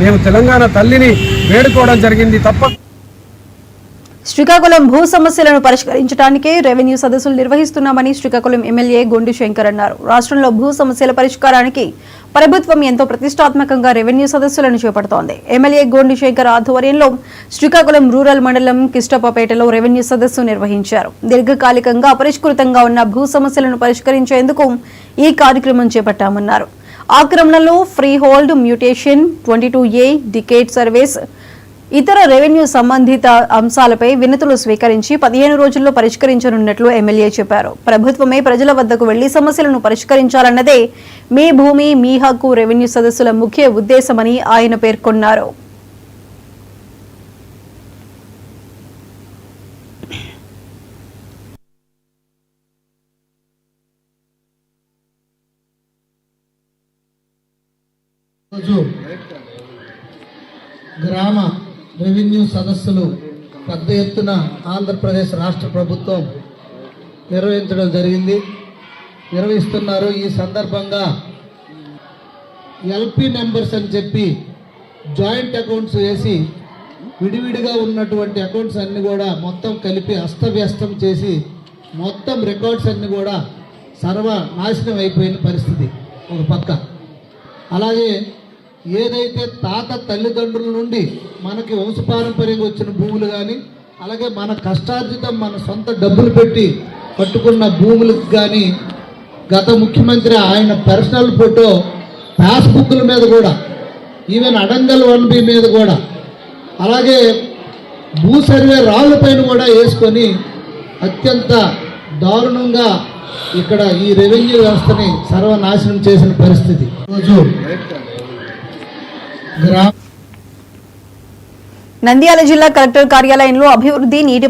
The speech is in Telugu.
మేము తెలంగాణ తల్లిని వేడుకోవడం జరిగింది తప్ప. శ్రీకాకుళం భూ సమస్యలను పరిష్కరించడానికే రెవెన్యూ సదస్సులు నిర్వహిస్తున్నామని శ్రీకాకుళం ఎమ్మెల్యే గొండు శంకర్ అన్నారు. రాష్ట్రంలో భూ సమస్యల పరిష్కారానికి ప్రభుత్వం ఎంతో ప్రతిష్టాత్మకంగా రెవెన్యూ సదస్సులను చేపడుతోంది. ఎమ్మెల్యే గొండు శంకర్ ఆధ్వర్యంలో శ్రీకాకుళం రూరల్ మండలం కిష్టపపేటలో రెవెన్యూ సదస్సు నిర్వహించారు. దీర్ఘకాలికంగా అపరిష్కృతంగా ఉన్న భూ సమస్యలను పరిష్కరించేందుకు ఈ కార్యక్రమం చేపట్టామన్నారు. ఆక్రమణలు, free hold, mutation, 22A, decade surveys, ఇతర రెవెన్యూ సంబంధిత అంశాలపై వినతులు స్వీకరించి 15 రోజుల్లో పరిష్కరించనున్నట్లు ఎమ్మెల్యే చెప్పారు. ప్రభుత్వమే ప్రజల వద్దకు వెళ్లి సమస్యలను పరిష్కరించాలన్నదే మీ భూమి మీ హక్కు రెవెన్యూ సదస్సుల ముఖ్య ఉద్దేశమని ఆయన పేర్కొన్నారు. గ్రామ రెవెన్యూ సదస్సులు పెద్ద ఎత్తున ఆంధ్రప్రదేశ్ రాష్ట్ర ప్రభుత్వం నిర్వహిస్తున్నారు. ఈ సందర్భంగా ఎల్పీ మెంబర్స్ అని చెప్పి జాయింట్ అకౌంట్స్ వేసి విడివిడిగా ఉన్నటువంటి అకౌంట్స్ అన్ని కూడా మొత్తం కలిపి అస్తవ్యస్తం చేసి మొత్తం రికార్డ్స్ అన్ని కూడా సర్వనాశనం అయిపోయిన పరిస్థితి ఒక పక్క. అలాగే ఏదైతే తాత తల్లిదండ్రుల నుండి మనకి వంశపారంపర్యంగా వచ్చిన భూములు కానీ, అలాగే మన కష్టార్జితం మన సొంత డబ్బులు పెట్టి కట్టుకున్న భూములకు కానీ గత ముఖ్యమంత్రి ఆయన పర్సనల్ ఫోటో పాస్బుక్ల మీద కూడా, ఈవెన్ అడంగల్ 1B మీద కూడా, అలాగే భూ సర్వే రాళ్ళ పైన కూడా వేసుకొని అత్యంత దారుణంగా ఇక్కడ ఈ రెవెన్యూ వ్యవస్థని సర్వనాశనం చేసిన పరిస్థితి. రోజు నంద్యాల జిల్లా కలెక్టర్ కార్యాలయంలో అభివృద్ధి, నీటి